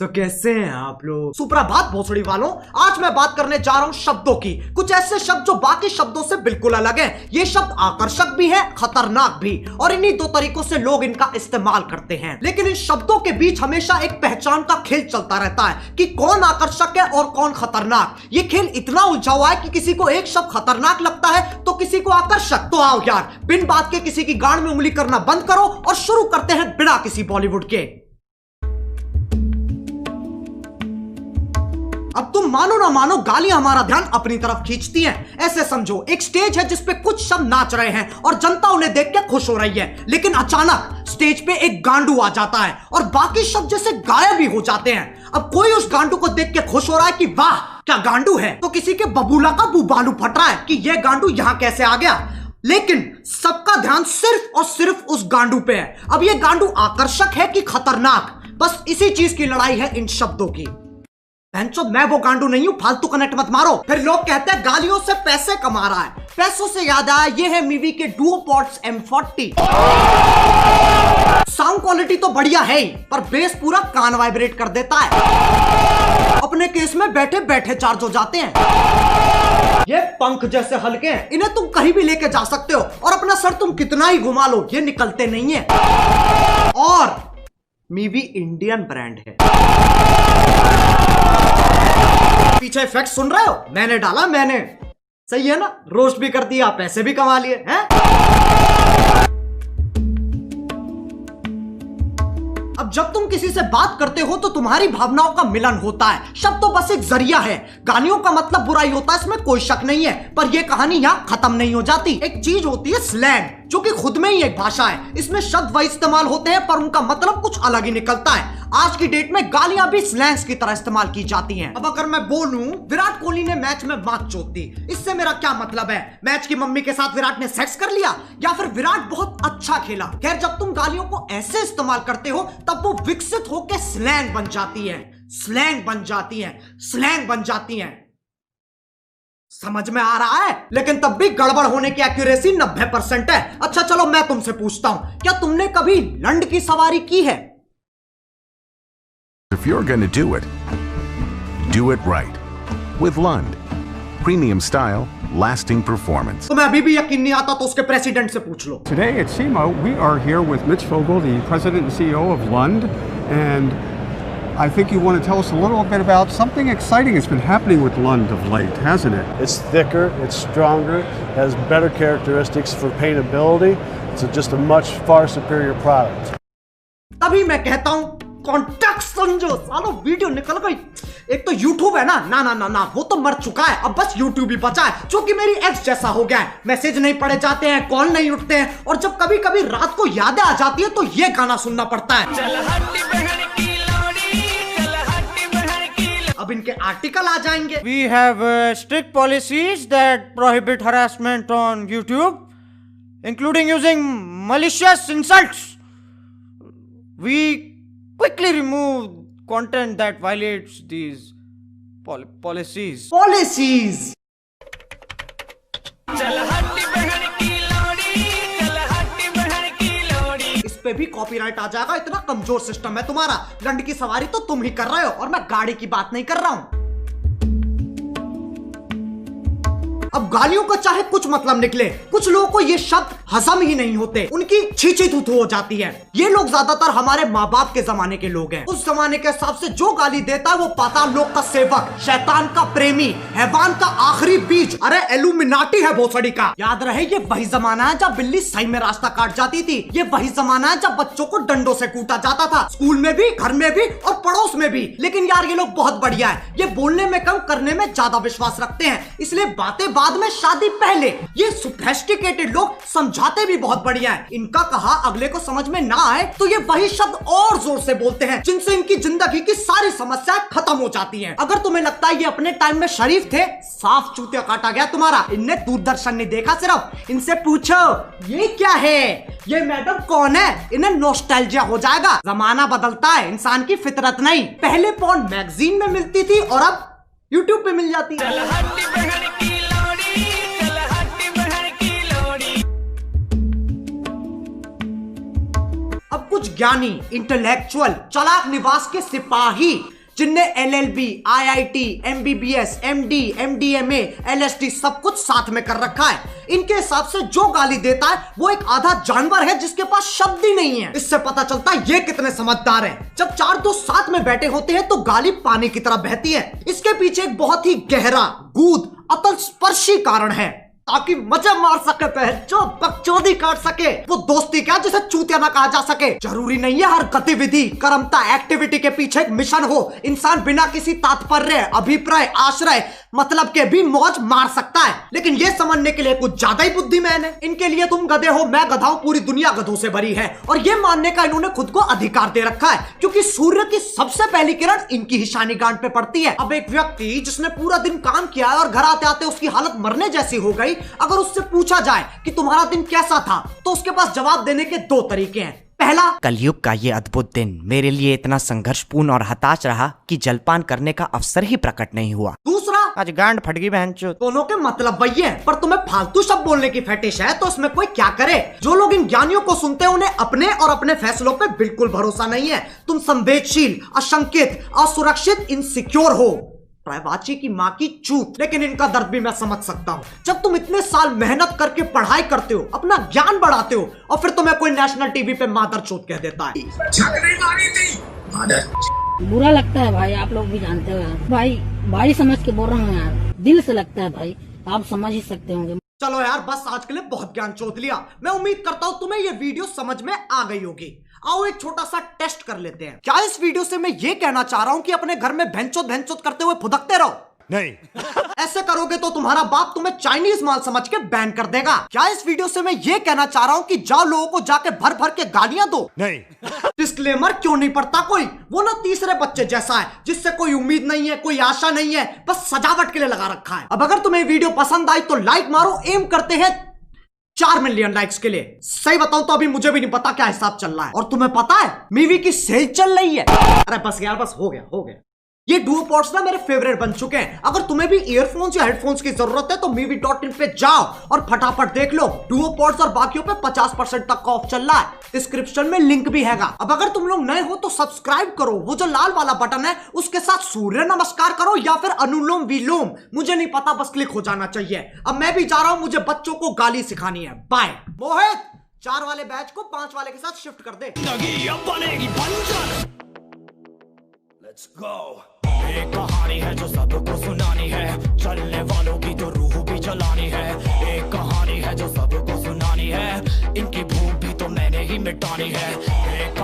तो कैसे हैं आप लोग? सुप्रभात भोसड़ी वालों, आज मैं बात करने जा रहा हूं शब्दों की। कुछ ऐसे शब्द जो बाकी शब्दों से बिल्कुल अलग हैं। ये शब्द आकर्षक भी है, खतरनाक भी, और इन्हीं दो तरीकों से लोग इनका इस्तेमाल करते हैं। लेकिन इन शब्दों के बीच हमेशा एक पहचान का खेल चलता रहता है कि कौन आकर्षक है और कौन खतरनाक। ये खेल इतना उलझा हुआ है कि किसी को एक शब्द खतरनाक लगता है तो किसी को आकर्षक। तो आओ यार, बिन बात के किसी की गांड में उंगली करना बंद करो और शुरू करते हैं बिना किसी बॉलीवुड के। अब तुम मानो ना मानो, गालियां हमारा ध्यान अपनी तरफ खींचती हैं। ऐसे समझो, एक स्टेज है जिसपे कुछ शब्द नाच रहे हैं और जनता उन्हें देख के खुश हो रही है, लेकिन अचानक स्टेज पे एक गांडू आ जाता है और बाकी शब्द जैसे गायब ही हो जाते हैं। अब कोई उस गांडू को देख के खुश हो रहा है कि वाह क्या गांडू है, तो किसी के बबूला का बुबालू फट रहा है कि यह गांडू यहां कैसे आ गया। लेकिन सबका ध्यान सिर्फ और सिर्फ उस गांडू पे है। अब यह गांडू आकर्षक है कि खतरनाक, बस इसी चीज की लड़ाई है इन शब्दों की। बहनचोद, मैं वो गांडू नहीं हूं, फालतू कनेक्ट मत मारो। फिर लोग कहते हैं गालियों से पैसे कमा रहा है। पैसों से याद आया, ये है मीवी के डुओपॉड्स M40। साउंड क्वालिटी तो बढ़िया है ही, पर बेस पूरा कान वाइब्रेट कर देता है। अपने केस में बैठे बैठे चार्ज हो जाते हैं। ये पंख जैसे हल्के हैं, इन्हें तुम कहीं भी लेके जा सकते हो और अपना सर तुम कितना ही घुमा लो, ये निकलते नहीं है। और मीवी इंडियन ब्रांड है। पीछे इफेक्ट सुन रहे हो? मैंने डाला, मैंने। सही है ना? रोस्ट भी कर दिया, पैसे भी कमा लिए हैं। अब जब तुम किसी से बात करते हो तो तुम्हारी भावनाओं का मिलन होता है। शब्द तो बस एक जरिया है। गालियों का मतलब बुराई होता है, इसमें कोई शक नहीं है, पर यह कहानी यहां खत्म नहीं हो जाती। एक चीज होती है स्लैंग, जो कि खुद में ही एक भाषा है। इसमें शब्द वही इस्तेमाल होते हैं पर उनका मतलब कुछ अलग ही निकलता है। आज की डेट में गालियां भी स्लैंग्स की तरह इस्तेमाल की जाती हैं। अब अगर मैं बोलूं विराट कोहली ने मैच में मात चोक दी, इससे मेरा क्या मतलब है? मैच की मम्मी के साथ विराट ने सेक्स कर लिया, या फिर विराट बहुत अच्छा खेला? खैर, जब तुम गालियों को ऐसे इस्तेमाल करते हो तब वो विकसित होकर स्लैंग बन जाती है, स्लैंग बन जाती है, स्लैंग बन जाती है। समझ में आ रहा है? लेकिन तब भी गड़बड़ होने की एक्यूरेसी 90% है। अच्छा चलो, मैं तुमसे पूछता हूं, क्या तुमने कभी लंड की सवारी की है? If you're going to do it right. With Lund. Premium style, lasting performance. तो मैं अभी भी यकीन नहीं आता तो उसके प्रेसिडेंट से पूछ लो। Today at SEMA, we are here with Mitch Vogel, the president and CEO of Lund, and I think you want to tell us a little bit about something exciting that's been happening with Lund of late, hasn't it? It's thicker, it's stronger, has better characteristics for paintability. It's just a much far superior product. तभी मैं कहता हूं context समझो। सालो video निकल गई। एक तो YouTube है ना, ना ना ना ना, वो तो मर चुका है। अब बस YouTube ही बचा है, जो कि मेरी एक्स जैसा हो गया है। मैसेज नहीं पढ़े जाते हैं, कॉल नहीं उठते हैं, और जब कभी कभी रात को यादें आ जाती है तो ये गाना सुनना पड़ता है। अब इनके आर्टिकल आ जाएंगे। We have strict policies that prohibit harassment on YouTube, including using malicious insults. We quickly remove content that violates these policies. Policies. इस पे भी कॉपीराइट आ जाएगा, इतना कमजोर सिस्टम है तुम्हारा। लंड की सवारी तो तुम ही कर रहे हो और मैं गाड़ी की बात नहीं कर रहा हूं। अब गालियों का चाहे कुछ मतलब निकले, कुछ लोगों को ये शब्द हजम ही नहीं होते, उनकी छींची थूथू हो जाती है। ये लोग ज्यादातर हमारे माँ बाप के जमाने के लोग हैं। उस जमाने के हिसाब से जो गाली देता है वो पाताल लोक का सेवक, शैतान का प्रेमी, हैवान का आखिरी बीज, अरे एलुमिनाटी है भोसड़ी का। याद रहे, ये वही जमाना है जब बिल्ली सही में रास्ता काट जाती थी। ये वही जमाना है जब बच्चों को डंडों से कूटा जाता था, स्कूल में भी, घर में भी और पड़ोस में भी। लेकिन यार ये लोग बहुत बढ़िया है, ये बोलने में कम करने में ज्यादा विश्वास रखते हैं, इसलिए बातें बाद में, शादी पहले। ये सोफिस्टिकेटेड लोग समझाते भी बहुत बढ़िया है। इनका कहा अगले को समझ में ना आए तो ये वही शब्द और जोर से बोलते हैं जिनसे इनकी जिंदगी की सारी समस्याएं खत्म हो जाती हैं। अगर तुम्हें लगता है ये अपने टाइम में शरीफ थे, साफ चूतिया काटा गया तुम्हारा। इनने दूरदर्शन नहीं देखा सिर्फ। इनसे पूछो ये क्या है, ये मैडम कौन है, इन्हें नॉस्टैल्जिया हो जाएगा। जमाना बदलता है, इंसान की फितरत नहीं। पहले पॉर्न मैगजीन में मिलती थी और अब यूट्यूब पे मिल जाती है। अब कुछ ज्ञानी, इंटेलेक्चुअल, चालाक निवास के सिपाही जिनने LLB, IIT, MBBS, MD, MDMA, LSD सब कुछ साथ में कर रखा है, इनके हिसाब से जो गाली देता है वो एक आधा जानवर है जिसके पास शब्द ही नहीं है। इससे पता चलता है ये कितने समझदार हैं। जब चार दोस्त साथ में बैठे होते हैं तो गाली पानी की तरह बहती है। इसके पीछे एक बहुत ही गहरा, गूढ़, अतल स्पर्शी कारण है, ताकि मजे मार सके, जो बकचोदी काट सके। वो दोस्ती क्या जिसे चूतिया ना कहा जा सके। जरूरी नहीं है हर गतिविधि, कर्मता, एक्टिविटी के पीछे एक मिशन हो। इंसान बिना किसी तात्पर्य, अभिप्राय, आश्रय, मतलब के भी मौज मार सकता है। लेकिन ये समझने के लिए कुछ ज्यादा ही बुद्धिमान है। इनके लिए तुम गधे हो, मैं गधा हूं, पूरी दुनिया गधों से भरी है। और ये मानने का इन्होंने खुद को अधिकार दे रखा है क्योंकि सूर्य की सबसे पहली किरण इनकी ही शानी गांठ पे पड़ती है। अब एक व्यक्ति जिसने पूरा दिन काम किया है और घर आते आते उसकी हालत मरने जैसी हो गई, अगर उससे पूछा जाए कि तुम्हारा दिन कैसा था, तो उसके पास जवाब देने के दो तरीके हैं। पहला, कलयुग का ये अद्भुत दिन मेरे लिए इतना संघर्षपूर्ण और हताश रहा कि जलपान करने का अवसर ही प्रकट नहीं हुआ। दूसरा, आज गांड फट गई बहनचोद। दोनों के मतलब वही है, पर तुम्हें फालतू शब्द बोलने की फेटिश है तो इसमें कोई क्या करे। जो लोग इन ज्ञानियों को सुनते हैं उन्हें अपने और अपने फैसलों पे बिल्कुल भरोसा नहीं है। तुम संवेदनशील, अशंकित, असुरक्षित, इनसिक्योर हो। प्रायवाची की माँ की चूत। लेकिन इनका दर्द भी मैं समझ सकता हूँ। जब तुम इतने साल मेहनत करके पढ़ाई करते हो, अपना ज्ञान बढ़ाते हो, और फिर तुम्हें कोई नेशनल टीवी पे मादर चोत कह देता है। बुरा लगता है भाई, आप लोग भी जानते हो यार। भाई समझ के बोल रहा हूँ यार, दिल से लगता है भाई, आप समझ ही सकते होंगे। चलो यार, बस आज के लिए बहुत ज्ञान चोत लिया। मैं उम्मीद करता हूँ तुम्हें ये वीडियो समझ में आ गई होगी। आओ एक छोटा सा टेस्ट कर लेते हैं। क्या इस वीडियो से मैं ये कहना चाह रहा हूँ कि अपने घर में भैंचोद करते हुए फुदकते रहो? नहीं। ऐसे करोगे तो तुम्हारा बाप तुम्हें चाइनीज माल समझ के बैन कर देगा। क्या इस वीडियो से मैं ये कहना चाह रहा हूँ कि जाओ लोगों को जाके भर भर के गालियां दो? नहीं। डिस्क्लेमर क्यों नहीं पढ़ता कोई? वो ना तीसरे बच्चे जैसा है जिससे कोई उम्मीद नहीं है, कोई आशा नहीं है, बस सजावट के लिए लगा रखा है। अब अगर तुम्हें वीडियो पसंद आई तो लाइक मारो। एम करते हैं 4 मिलियन लाइक्स के लिए। सही बताऊं तो अभी मुझे भी नहीं पता क्या हिसाब चल रहा है। और तुम्हें पता है मीवी की सेल चल रही है। अरे बस यार, बस हो गया। ये डुओ पॉड्स ना मेरे फेवरेट बन चुके हैं। अगर तुम्हें भी ईयरफोन्स या हेडफोन्स की जरूरत है तो movie.in पे जाओ और फटाफट देख लो। डुओ पॉड्स और बाकियों पे 50% तक ऑफ चल रहा है। डिस्क्रिप्शन में लिंक भी हैगा। अब अगर तुम लोग नए हो तो सब्सक्राइब करो, वो जो लाल वाला बटन है उसके साथ सूर्य नमस्कार करो या फिर अनुलोम विलोम, मुझे नहीं पता, बस क्लिक हो जाना चाहिए। अब मैं भी जा रहा हूं, मुझे बच्चों को गाली सिखानी है। बाय। मोहित, 4 वाले बैच को 5 वाले के साथ शिफ्ट कर दे। Let's go. एक कहानी है जो सबको सुनानी है, चलने वालों की तो रूह भी जलानी है। एक कहानी है जो सबको सुनानी है, इनकी भूख भी तो मैंने ही मिटानी है। एक